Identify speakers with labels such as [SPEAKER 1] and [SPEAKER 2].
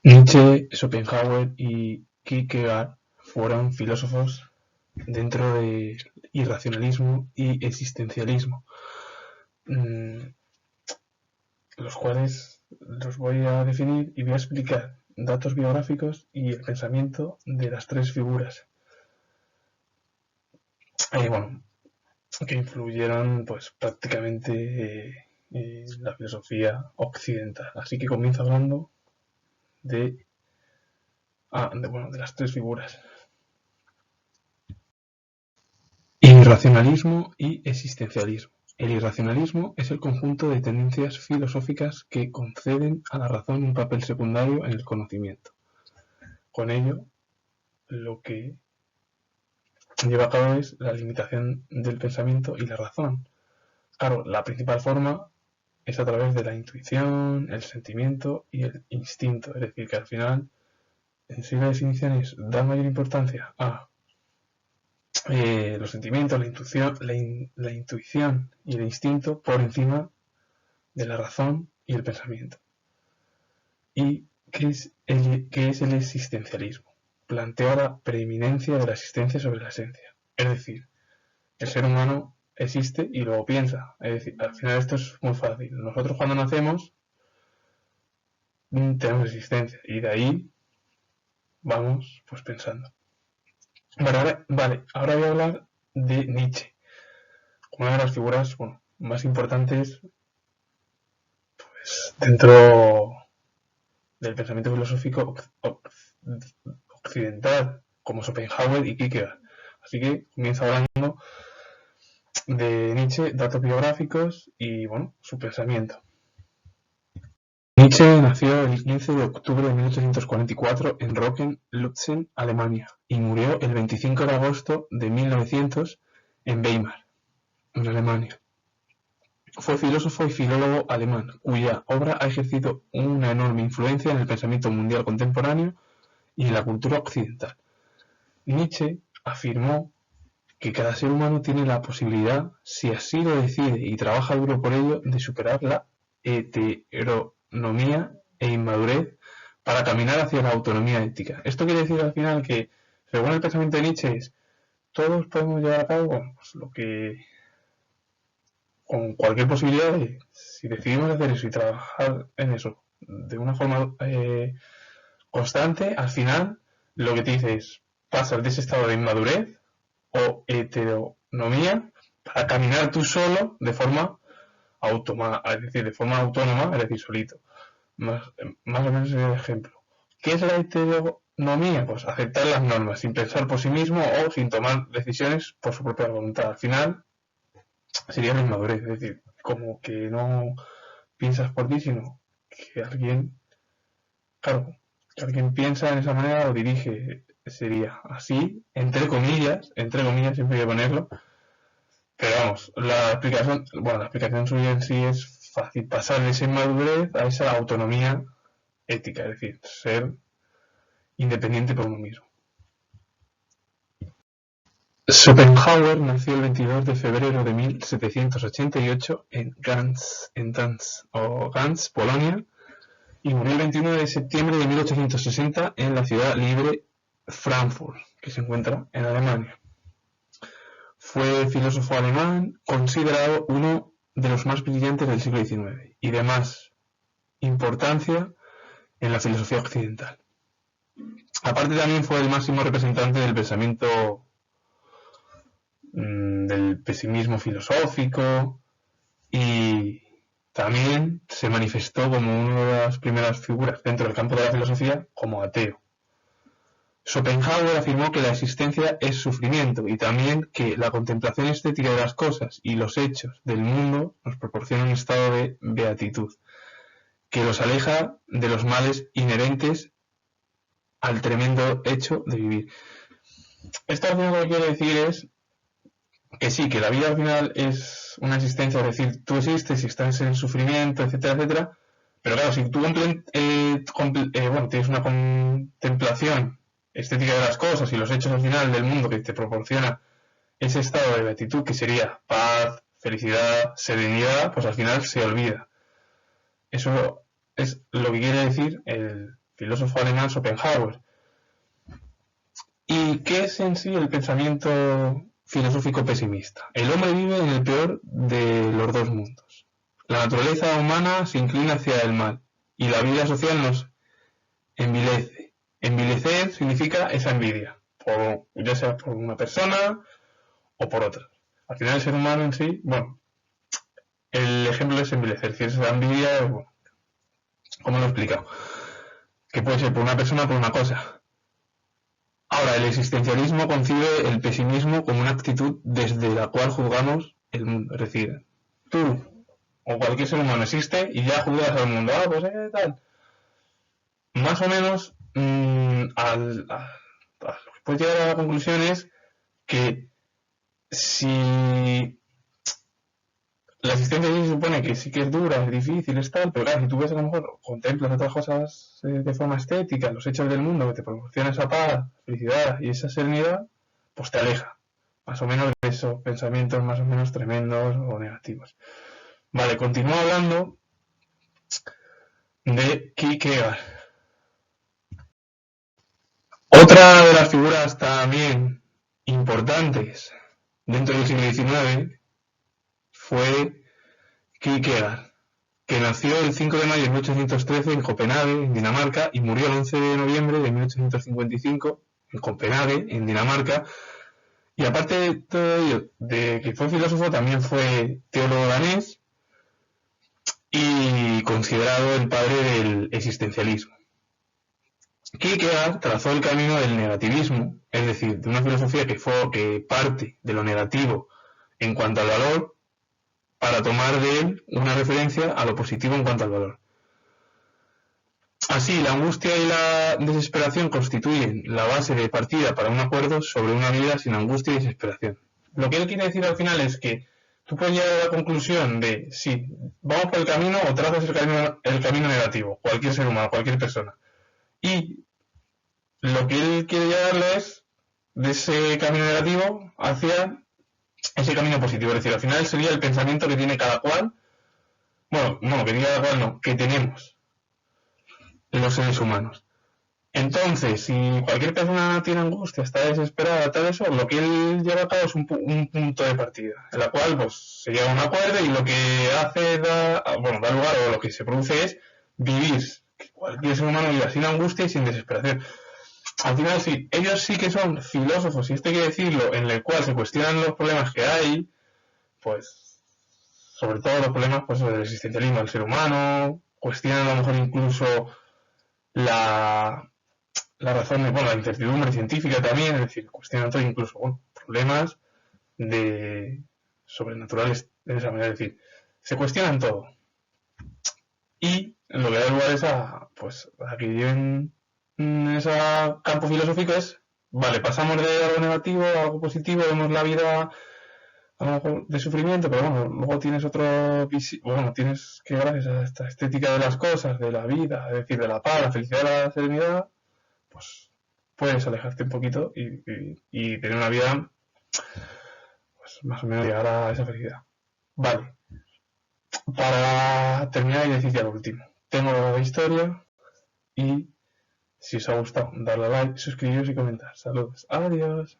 [SPEAKER 1] Nietzsche, Schopenhauer y Kierkegaard fueron filósofos dentro del irracionalismo y existencialismo, los cuales los voy a definir y voy a explicar datos biográficos y el pensamiento de las tres figuras que influyeron pues prácticamente en la filosofía occidental. Así que comienzo hablando de las tres figuras: irracionalismo y existencialismo. El irracionalismo es el conjunto de tendencias filosóficas que conceden a la razón un papel secundario en el conocimiento. Con ello, lo que lleva a cabo es la limitación del pensamiento y la razón. Claro, la principal forma es a través de la intuición, el sentimiento y el instinto. Es decir, que al final, en sí la definición es dar mayor importancia a los sentimientos, la intuición y el instinto por encima de la razón y el pensamiento. ¿Y qué es el existencialismo? Plantea la preeminencia de la existencia sobre la esencia. Es decir, el ser humano existe y luego piensa. Es decir, al final esto es muy fácil. Nosotros cuando nacemos tenemos existencia y de ahí vamos pues pensando. Ahora voy a hablar de Nietzsche, una de las figuras más importantes pues, dentro del pensamiento filosófico occidental, como Schopenhauer y Kierkegaard. Así que comienzo hablando de Nietzsche, datos biográficos y su pensamiento. Nietzsche nació el 15 de octubre de 1844 en Rocken, Lützen, Alemania, y murió el 25 de agosto de 1900 en Weimar, en Alemania. Fue filósofo y filólogo alemán, cuya obra ha ejercido una enorme influencia en el pensamiento mundial contemporáneo y en la cultura occidental. Nietzsche afirmó que cada ser humano tiene la posibilidad, si así lo decide y trabaja duro por ello, de superar la heteronomía e inmadurez para caminar hacia la autonomía ética. Esto quiere decir al final que, según el pensamiento de Nietzsche, todos podemos llevar a cabo pues lo que con cualquier posibilidad si decidimos hacer eso y trabajar en eso de una forma constante, al final lo que te dice es pasar de ese estado de inmadurez o heteronomía para caminar tú solo de forma autónoma, es decir, solito. Más o menos es el ejemplo. ¿Qué es la heteronomía? Pues aceptar las normas sin pensar por sí mismo o sin tomar decisiones por su propia voluntad. Al final sería la inmadurez, es decir, como que no piensas por ti, sino que alguien piensa en esa manera o dirige. Sería así, entre comillas, siempre hay que ponerlo, pero vamos, la explicación suya en sí es fácil, pasar de esa inmadurez a esa autonomía ética, es decir, ser independiente por uno mismo. Schopenhauer nació el 22 de febrero de 1788 en Gdansk, Polonia, y murió el 21 de septiembre de 1860 en la ciudad libre Frankfurt, que se encuentra en Alemania. Fue filósofo alemán, considerado uno de los más brillantes del siglo XIX y de más importancia en la filosofía occidental. Aparte, también fue el máximo representante del pensamiento del pesimismo filosófico y también se manifestó como una de las primeras figuras dentro del campo de la filosofía como ateo. Schopenhauer afirmó que la existencia es sufrimiento y también que la contemplación estética de las cosas y los hechos del mundo nos proporciona un estado de beatitud que los aleja de los males inherentes al tremendo hecho de vivir. Esto al final lo que quiere decir es que sí, que la vida al final es una existencia, es decir, tú existes y estás en el sufrimiento, etcétera, etcétera, pero claro, si tú tienes una contemplación estética de las cosas y los hechos al final del mundo que te proporciona ese estado de beatitud que sería paz, felicidad, serenidad, pues al final se olvida. Eso es lo que quiere decir el filósofo alemán Schopenhauer. ¿Y qué es en sí el pensamiento filosófico pesimista? El hombre vive en el peor de los dos mundos. La naturaleza humana se inclina hacia el mal y la vida social nos envilece. Envilecer significa esa envidia, ya sea por una persona o por otra. Al final el ser humano en sí, bueno, el ejemplo es envilecer. Si es la envidia, bueno, ¿cómo lo he explicado? Que puede ser por una persona o por una cosa. Ahora, el existencialismo concibe el pesimismo como una actitud desde la cual juzgamos el mundo. Es decir, tú o cualquier ser humano existe y ya juzgas al mundo. Ah, pues tal. Más o menos, lo que puedes llegar a la conclusión es que si la existencia sí se supone que sí que es dura, es difícil, es tal, pero claro, si tú ves a lo mejor, contemplas otras cosas de forma estética, los hechos del mundo que te proporciona esa paz, felicidad y esa serenidad, pues te aleja, más o menos de esos pensamientos más o menos tremendos o negativos. Vale, continúo hablando de Kierkegaard. Otra de las figuras también importantes dentro del siglo XIX fue Kierkegaard, que nació el 5 de mayo de 1813 en Copenhague, en Dinamarca, y murió el 11 de noviembre de 1855 en Copenhague, en Dinamarca. Y aparte de todo ello, de que fue filósofo, también fue teólogo danés y considerado el padre del existencialismo. Kierkegaard trazó el camino del negativismo, es decir, de una filosofía que parte de lo negativo en cuanto al valor, para tomar de él una referencia a lo positivo en cuanto al valor. Así, la angustia y la desesperación constituyen la base de partida para un acuerdo sobre una vida sin angustia y desesperación. Lo que él quiere decir al final es que tú puedes llegar a la conclusión de si vamos por el camino o trazas el camino negativo, cualquier ser humano, cualquier persona. Y lo que él quiere llevarle es de ese camino negativo hacia ese camino positivo. Es decir, al final sería el pensamiento que tiene cada cual, bueno, no, que diga cada cual no, que tenemos los seres humanos. Entonces, si cualquier persona tiene angustia, está desesperada, tal eso, lo que él lleva a cabo es un punto de partida, en la cual pues se llega a un acuerdo y lo que hace da lugar o lo que se produce es vivir, que cualquier ser humano viva sin angustia y sin desesperación. Al final sí, ellos sí que son filósofos, y esto hay que decirlo, en el cual se cuestionan los problemas que hay, pues sobre todo los problemas pues del existencialismo del ser humano, cuestionan a lo mejor incluso la razón de, la incertidumbre científica también, es decir, cuestionan todo, incluso problemas de sobrenaturales de esa manera, es decir, se cuestionan todo. Y lo que da lugar es a que lleven ese campo filosófico es, vale, pasamos de algo negativo a algo positivo, vemos la vida a lo mejor de sufrimiento, pero bueno, luego tienes tienes que gracias a esta estética de las cosas, de la vida, es decir, de la paz, la felicidad, la serenidad, pues puedes alejarte un poquito y tener una vida, pues más o menos llegar a esa felicidad. Vale. Para terminar y decir ya lo último. Tengo la historia y si os ha gustado, darle a like, suscribiros y comentar. Saludos. Adiós.